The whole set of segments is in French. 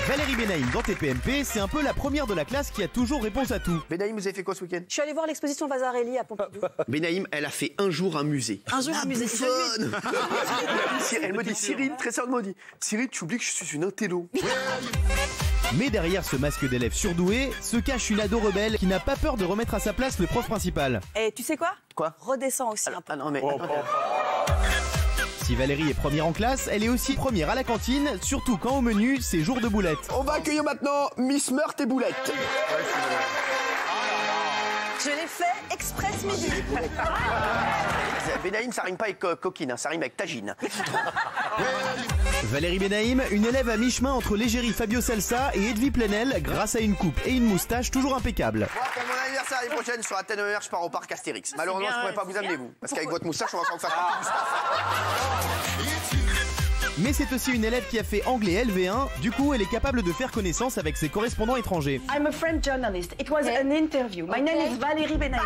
Valérie Benaïm dans TPMP, c'est un peu la première de la classe qui a toujours réponse à tout. Benaïm, vous avez fait quoi ce week-end? Je suis allée voir l'exposition Vasarely à Pompidou. Benaïm, elle a fait un jour un musée. Un jour un musée. Elle me dit, Cyril, très sérieusement, elle me dit, Cyril, tu oublies que je suis une intello. Mais derrière ce masque d'élève surdoué, se cache une ado rebelle qui n'a pas peur de remettre à sa place le prof principal. Et tu sais quoi? Quoi? Redescends aussi un peu. Ah non, mais... Si Valérie est première en classe, elle est aussi première à la cantine, surtout quand au menu, c'est jour de boulettes. On va accueillir maintenant Miss Meurthe et Boulette. Je l'ai fait express midi. Benaïm, ça rime pas avec coquine, hein, ça rime avec tagine. Valérie Benaïm, une élève à mi-chemin entre l'égérie Fabio Salsa et Edwy Plenel, grâce à une coupe et une moustache toujours impeccable. Moi, pour mon anniversaire l'année prochaine, sur Athènes ER, je pars au parc Astérix. Malheureusement, je pourrais pas vous amener, vous. Parce qu'avec votre moustache, on va s'en faire Mais c'est aussi une élève qui a fait anglais LV1, du coup elle est capable de faire connaissance avec ses correspondants étrangers. I'm a French journalist. It was an interview. My name is Valérie Benaïm.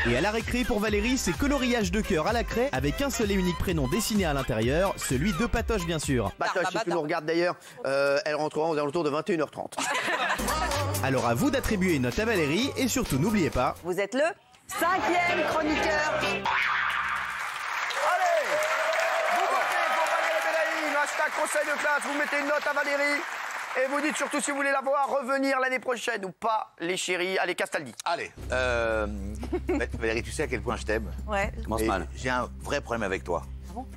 Et à la récré pour Valérie, c'est coloriage de cœur à la craie avec un seul et unique prénom dessiné à l'intérieur, celui de Patoche bien sûr. Patoche, si tu nous regardes d'ailleurs, elle rentrera aux alentours de 21h30. Alors à vous d'attribuer une note à Valérie et surtout n'oubliez pas... Vous êtes le 5e chroniqueur. Conseil de classe, vous mettez une note à Valérie et vous dites surtout si vous voulez la voir revenir l'année prochaine ou pas, les chéris. Allez, Castaldi. Allez, Valérie, tu sais à quel point je t'aime. Ouais. Commence mal. J'ai un vrai problème avec toi.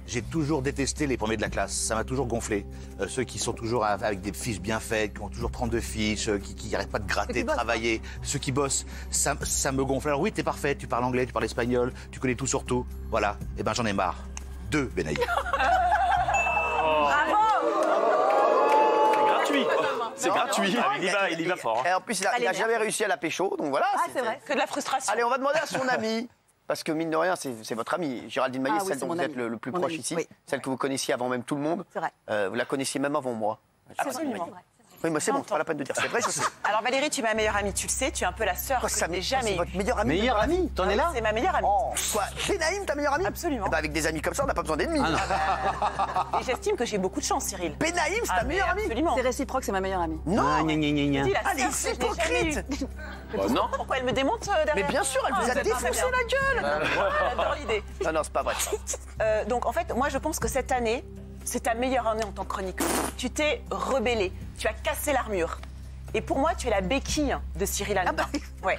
J'ai toujours détesté les premiers de la classe, ça m'a toujours gonflé. Ceux qui sont toujours avec des fiches bien faites, qui ont toujours 32 fiches, qui n'arrêtent pas de gratter, de travailler. Ceux qui bossent, ça me gonfle. Alors oui, t'es parfait, tu parles anglais, tu parles espagnol, tu connais tout sur tout. Voilà, et ben j'en ai marre. 2, Benaïm. C'est gratuit. Il y va fort. Et en plus, il n'a jamais réussi à la pécho, donc voilà. Ah, c'est vrai. Que de la frustration. Allez, on va demander à son ami. Parce que mine de rien, c'est votre amie, Géraldine Maillet, celle dont vous êtes le plus proche ici, celle que vous connaissiez avant même tout le monde. C'est vrai. Vous la connaissiez même avant moi. Absolument. Oui, mais c'est bon, c'est pas la peine de dire. C'est vrai, je sais. Alors Valérie, tu es ma meilleure amie, tu le sais, tu es un peu la sœur que je n'ai jamais C'est eue. votre meilleure amie. Meilleure amie, t'en es là? C'est ma meilleure amie. Oh, quoi? Benaïm, ta meilleure amie? Absolument. Eh ben, avec des amis comme ça, on n'a pas besoin d'ennemis. Et j'estime que j'ai beaucoup de chance, Cyril. Benaïm, c'est ta meilleure amie? Absolument. C'est réciproque, c'est ma meilleure amie. Non. Dis la Allez, sœur c'est que je n'ai jamais hypocrite. eue. Non. Pourquoi elle me démonte derrière? Mais bien sûr, elle vous a défoncé la gueule. J'adore l'idée. Non, non, c'est pas vrai. Donc en fait, moi je pense que cette année, c'est ta meilleure année en tant que chroniqueuse. Tu t'es rebellée, tu as cassé l'armure. Et pour moi, tu es la béquille de Cyril Hanouna. Ouais.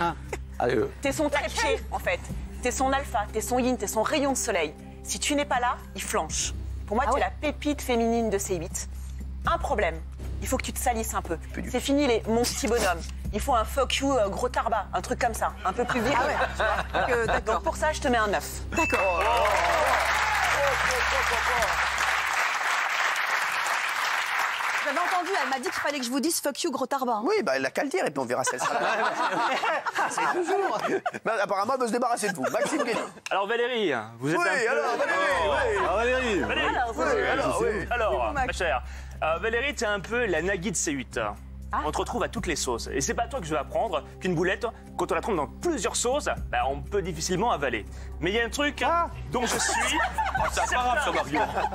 T'es son trépied, en fait. T'es son alpha, t'es son yin, t'es son rayon de soleil. Si tu n'es pas là, il flanche. Pour moi, tu es la pépite féminine de C8. Un problème, il faut que tu te salisses un peu. C'est fini les mon petit bonhomme. Il faut un fuck you gros tarbat, un truc comme ça, un peu plus viril. Donc pour ça, je te mets un 9. D'accord. J'avais entendu, elle m'a dit qu'il fallait que je vous dise fuck you gros tarbin. Oui, bah elle a qu'à le dire et puis on verra si elle sera C'est toujours. Mais apparemment, elle veut se débarrasser de vous. Maxime Guény. Alors Valérie, vous êtes Oui, alors, Valérie, oui. Alors, ma chère, Valérie, t'es un peu la Nagui de C8. On te retrouve à toutes les sauces. Et c'est pas toi que je vais apprendre qu'une boulette, quand on la trompe dans plusieurs sauces, bah, on peut difficilement avaler. Mais il y a un truc dont je suis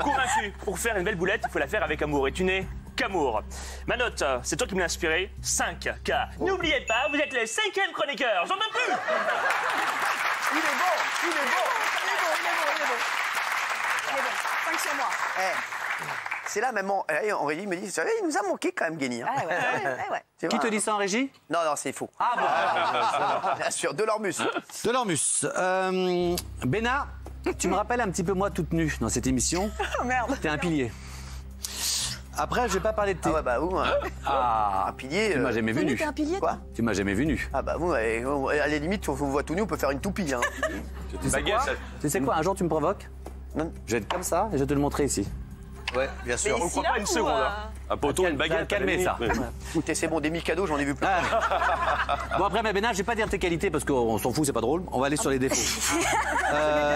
convaincu. Pour faire une belle boulette, il faut la faire avec amour. Et tu n'es qu'amour. Ma note, c'est toi qui me l'as inspiré, 5K. N'oubliez pas, vous êtes le 5e chroniqueur. J'en peux plus. Il est bon. 5 sur moi. C'est là, même Aurélie me dit, vous savez, il nous a manqué quand même, Guény. Ouais. Qui te dit ça en régie? Non, c'est faux. Ah bon. Bien sûr, Delormus. Delormus. Béna, tu me rappelles un petit peu moi toute nue dans cette émission. Oh merde. T'es un pilier. Après, je vais pas parler de tes... Ah ouais, bah vous, un pilier... Tu m'as jamais vu nu. T'es un pilier? Quoi? Tu m'as jamais vu nu. Ah bah vous, à la limite, on vous voit tout nu, on peut faire une toupie. Hein. Tu sais quoi, un jour tu me provoques? Non. Je vais être comme ça et je vais te le montrer ici. Ouais, bien sûr. On ne croit pas une seconde. Un poteau, une baguette. Calmez ça. Écoutez, c'est bon, des Mikado, j'en ai vu plein. Bon après, mais Béna, je vais pas dire tes qualités parce qu'on s'en fout, c'est pas drôle. On va aller sur les défauts.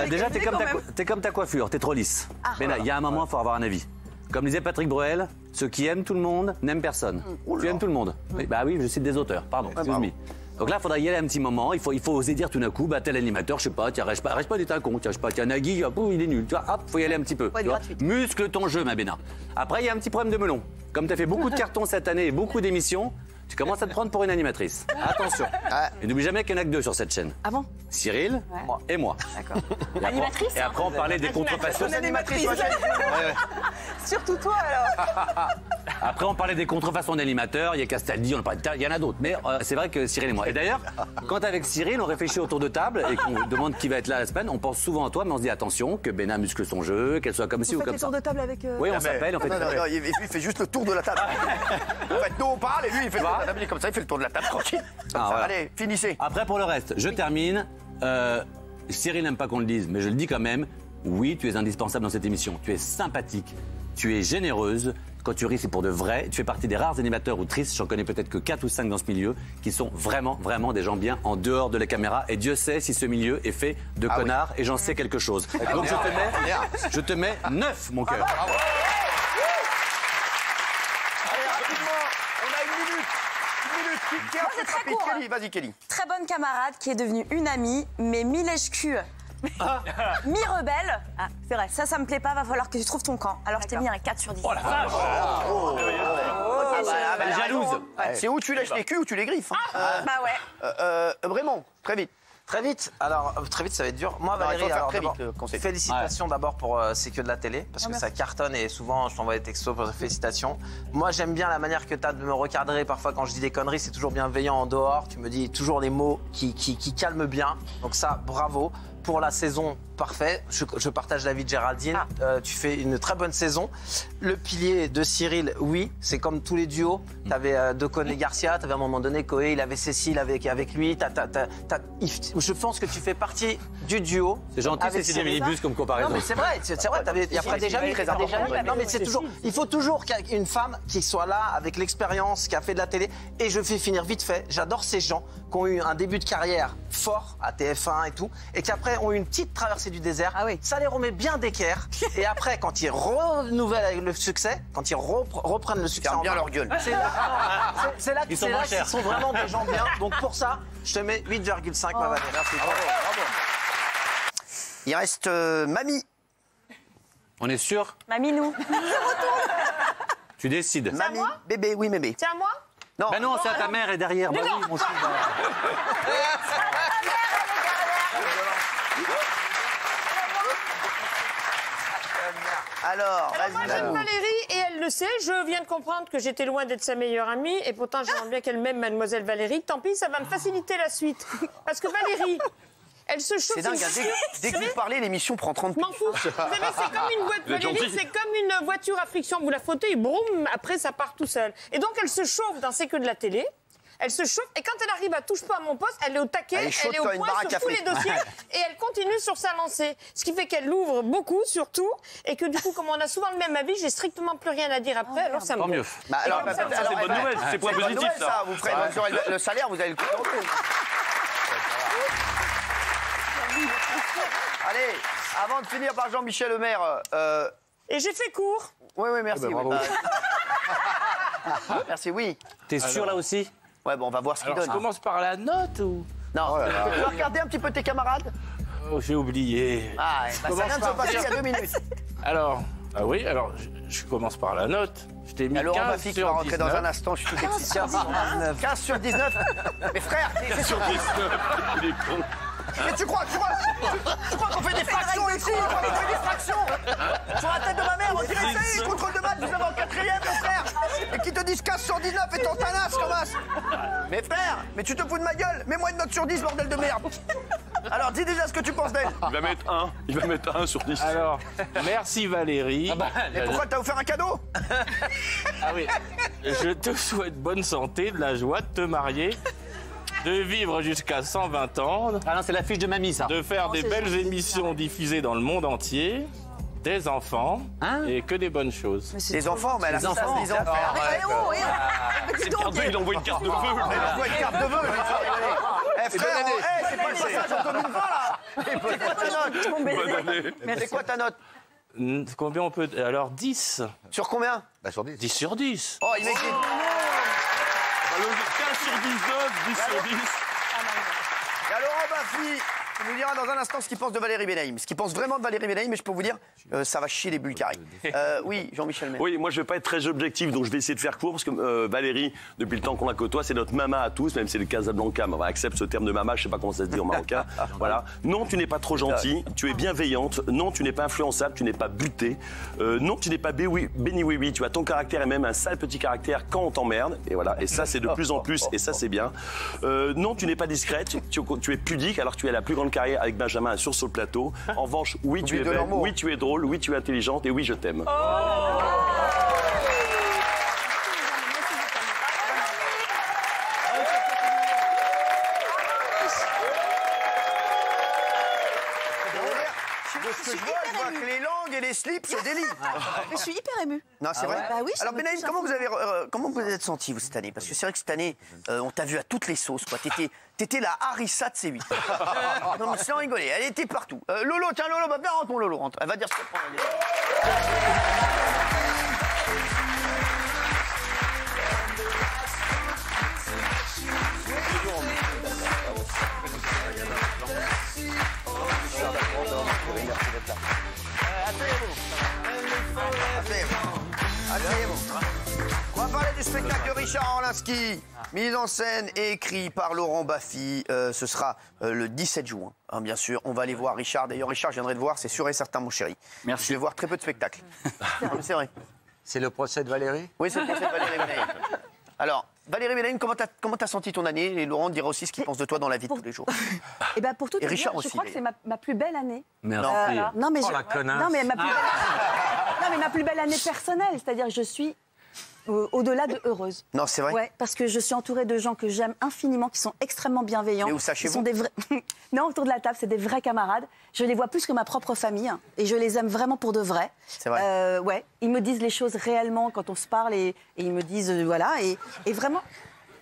Déjà, t'es comme ta coiffure, t'es trop lisse. Béna, il y a un moment, il faut avoir un avis. Comme disait Patrick Bruel, ceux qui aiment tout le monde n'aiment personne. Tu aimes tout le monde. Bah oui, je cite des auteurs, pardon, excuse-moi. Donc là, il faudra y aller un petit moment. Il faut oser dire tout d'un coup, bah, tel animateur, je sais pas, tiens, reste pas d'être un con. Tiens, je sais pas, tiens, Nagui, hop, il est nul. Tu vois, hop, faut y aller un petit peu. Tu vois. Muscle ton jeu, ma Béna. Après, il y a un petit problème de melon. Comme tu as fait beaucoup de cartons cette année et beaucoup d'émissions, tu commences à te prendre pour une animatrice. Attention. Et n'oublie jamais qu'il n'y en a que deux sur cette chaîne. Ah bon? Cyril et moi. D'accord. Animatrice. Et après, on parlait des contrefaçons. Animatrice, moi, Surtout toi alors. Après, on parlait des contrefaçons d'animateurs. Il y a Castaldi, on en parlait. Il y en a d'autres. Mais c'est vrai que Cyril et moi. Et d'ailleurs, quand avec Cyril, on réfléchit autour de table et qu'on demande qui va être là la semaine, on pense souvent à toi, mais on se dit attention, que Béna muscle son jeu, qu'elle soit comme ci ou comme ça. Tour de table avec. Oui, on s'appelle, on fait. Non, il fait juste le tour de la table. En fait, nous on parle et lui il fait le tour de la table. Il est comme ça, il fait le tour de la table tranquille. Voilà. Allez, finissez. Après, pour le reste, je termine. Cyril n'aime pas qu'on le dise, mais je le dis quand même. Oui, tu es indispensable dans cette émission. Tu es sympathique, tu es généreuse. Quand tu ris, c'est pour de vrai. Tu fais partie des rares animateurs ou tristes, j'en connais peut-être que 4 ou 5 dans ce milieu, qui sont vraiment, vraiment des gens bien en dehors de la caméra. Et Dieu sait si ce milieu est fait de connards, et j'en sais quelque chose. Donc je te mets 9, mon cœur. Allez, rapidement, on a une minute. c'est très court. Kelly, vas-y Kelly. Très bonne camarade qui est devenue une amie, mais mi-lèche-cul, mi-rebelle. Ah, c'est vrai. Ça me plaît pas, va falloir que tu trouves ton camp. Alors je t'ai mis un 4 sur 10. Oh la vache. Elle est jalouse. C'est où tu lèches les culs ou tu les griffes. Bah ouais. Vraiment, très vite. Très vite. Alors, très vite, ça va être dur. Moi, Non, il faut Valérie, faire alors très d'abord, vite, le conseil. félicitations d'abord pour C'est que de la télé, parce que ça cartonne et souvent, je t'envoie des textos pour félicitations. Moi, j'aime bien la manière que tu as de me recadrer. Parfois, quand je dis des conneries, c'est toujours bienveillant en dehors. Tu me dis toujours les mots qui calment bien. Donc ça, bravo. Pour la saison, parfait. Je partage l'avis de Géraldine. Tu fais une très bonne saison. Le pilier de Cyril, oui, c'est comme tous les duos. Tu avais Decon et Garcia, tu avais à un moment donné Coé, il avait Cécile avec lui. Je pense que tu fais partie du duo. C'est gentil, c'est des minibus comme comparaison. Non, mais c'est vrai, il y a déjà mis. Non, mais c'est toujours. Il faut toujours une femme qui soit là avec l'expérience, qui a fait de la télé. Et je vais finir vite fait. J'adore ces gens qui ont eu un début de carrière fort à TF1 et tout, et qui après ont eu une petite traversée du désert. Ah oui. Ça les remet bien d'équerre. Et après, quand ils renouvellent avec le succès, quand ils reprennent le succès, Ferme bien leur gueule. c'est là qu'ils sont vraiment des gens bien. Donc pour ça, je te mets 8,5 ma Valérie. Merci, bravo. Il reste Mamie. On est sûr? Maminou. Tu décides. Mamie, bébé, oui bébé. C'est à moi? Non. Ben non, c'est à ta mère est derrière. Bah oui, mon chou. Alors, Moi, vas-y, j'aime Mamou. Valérie et elle le sait. Je viens de comprendre que j'étais loin d'être sa meilleure amie et pourtant j'aimerais bien qu'elle m'aime, mademoiselle Valérie. Tant pis, ça va me faciliter la suite. Parce que Valérie, elle se chauffe. C'est dingue, hein, dès que vous parlez, l'émission prend 30 Je m'en fous. Vous savez, c'est comme une boîte. Valérie, c'est comme une voiture à friction. Vous la frottez et boum, après ça part tout seul. Et donc elle se chauffe dans C'est que de la télé. Elle se chauffe et quand elle arrive à touche pas à mon poste, elle est au taquet, Elle est chaude elle est au comme une point baraque sur à tous les frites. dossiers et elle continue sur sa lancée. Ce qui fait qu'elle l'ouvre beaucoup, surtout, et que du coup, comme on a souvent le même avis, j'ai strictement plus rien à dire après, alors ça me Tant mieux. gonfle. Bah, alors, comme ça, bah, ça, alors, c'est bonne nouvelle, c'est point bonne positif, nouvelle, ça. Vous ferez vous aurez le salaire, vous allez le couper en deux. Allez, avant de finir par Jean-Michel Lemaire. Et j'ai fait court. Oui, merci. Ah bah, bravo. Merci, oui. T'es sûr là aussi? Ouais, bon, on va voir ce qu'il Alors, donne. je commence par la note ou... Non, tu vas regarder un petit peu tes camarades. Oh, j'ai oublié. Ah, bah, ça vient de se passer il y a 2 minutes. Alors, alors, je commence par la note. Je t'ai mis Alors, 15 Bafi qui va sur rentrer dans 19. un instant, je suis tout excité. 15 sur 19. Mais frère, c'est sur 10. Il est con. Mais tu crois qu'on fait des fractions ici? On fait des fractions sur la tête de ma mère, on dirait ça, les contrôles de maths, vous avez en 4e, mon frère. Et qui te disent 15 sur 19 et ton tanasse, commence. Mais frère, mais tu te fous de ma gueule. Mets-moi une note sur 10, bordel de merde. Alors, dis déjà ce que tu penses d'elle. Il va mettre 1 sur 10. Alors, merci Valérie. Et pourquoi t'as offert un cadeau? Ah oui. Je te souhaite bonne santé, de la joie, de te marier, de vivre jusqu'à 120 ans, Ah non, c'est la fiche de mamie, ça. de faire des belles émissions diffusées dans le monde entier, des enfants et que des bonnes choses. Des enfants, mais elle a 10 ans, frère. Il envoie une carte de feu. Elle envoie une carte de vœux. Eh frère, c'est pas le passage en 2020 là. C'est quoi ta note? C'est quoi ta note? Combien on peut... Alors 10. Sur combien? Bah, sur 10. 10 sur 10. Oh, il met 15 sur 19, 10 sur 10. Laurent Baffy nous dira dans un instant ce qu'il pense de Valérie Benaïm. Ce qu'il pense vraiment de Valérie Benaïm, mais je peux vous dire, ça va chier les bulles carrées. Oui, Jean-Michel Maire. Oui, moi je vais pas être très objectif, donc je vais essayer de faire court, parce que Valérie, depuis le temps qu'on la côtoie, c'est notre maman à tous, même si c'est le Casablanca, mais on accepte ce terme de maman, je sais pas comment ça se dit en marocain. Voilà. Non, tu n'es pas trop gentille, tu es bienveillante. Non, tu n'es pas influençable, tu n'es pas butée. Non, tu n'es pas béni oui, tu as ton caractère et même un sale petit caractère quand on t'emmerde. Et voilà, et ça c'est de plus en plus, et ça c'est bien. Non, tu n'es pas discrète, tu es pudique, alors que tu as la plus grande carrière avec Benjamin sur le plateau. En revanche, oui, tu es belle, oui, tu es drôle, oui, tu es intelligente, et oui, je t'aime. Je vois que les langues et les slips se délient. Je suis hyper émue. Non, c'est vrai. Bah oui, alors Benaïm, comment vous êtes senti vous cette année? Parce que c'est vrai que cette année, on t'a vu à toutes les sauces. T'étais la harissa de C8. Non, mais sans rigoler, elle était partout. Lolo, tiens Lolo, bah bien rentre mon Lolo, rentre. Elle va dire ce qu'elle prend. On va parler du spectacle de Richard Orlinski, mise en scène et écrit par Laurent Baffy. Ce sera le 17 juin, hein, bien sûr. On va aller voir Richard. D'ailleurs, Richard, je viendrai te voir, c'est sûr et certain, mon chéri. Merci. Je vais voir très peu de spectacles. C'est vrai. C'est le procès de Valérie? Oui, c'est le procès de Valérie Benaïm. Alors, Valérie Benaïm, comment t'as senti ton année? Et Laurent dira aussi ce qu'il pense de toi dans la vie de tous les jours. Et ben pour tout et Richard dire, aussi, je crois que c'est ma plus belle année. Merci. Non, mais la connasse. non, mais ma plus belle année personnelle, c'est-à-dire que je suis au-delà de heureuse. Non, c'est vrai. Ouais, parce que je suis entourée de gens que j'aime infiniment, qui sont extrêmement bienveillants. Mais où ça, chez vous? Sont des vrais... Non, autour de la table, c'est des vrais camarades. Je les vois plus que ma propre famille, hein, et je les aime vraiment pour de vrai. C'est vrai. Ouais, ils me disent les choses réellement quand on se parle, et ils me disent voilà, et vraiment.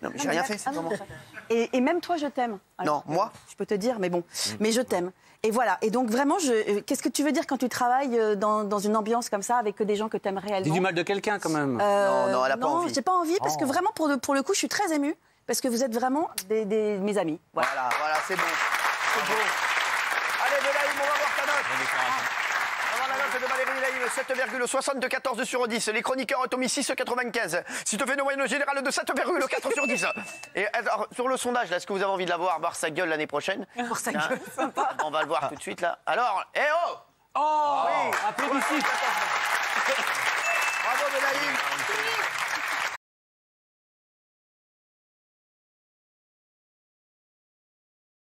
Non, mais j'ai rien fait, c'est vraiment ça. Et même toi, je t'aime. Non, moi? Je peux te dire, mais bon, mais je t'aime. Et voilà. Et donc vraiment, qu'est-ce que tu veux dire quand tu travailles dans une ambiance comme ça avec que des gens que tu aimes réellement? Dis du mal de quelqu'un quand même. Non, elle a pas envie. Non, j'ai pas envie parce que vraiment pour le coup, je suis très émue parce que vous êtes vraiment mes amis. Voilà, c'est beau. C'est beau. Allez, Benaïm, on va voir ta note. On va voir la note de Valérie Benaïm, 7,74 sur 10. Les chroniqueurs ont mis 6,95. Si tu fais une moyenne générale de 7,4 sur 10. Et alors, sur le sondage, là, est-ce que vous avez envie de la voir sa gueule l'année prochaine? Voir sa gueule, sympa. On va le voir tout de suite, là. Alors, Oh oui. Applaudissements. Bravo, Benaïm.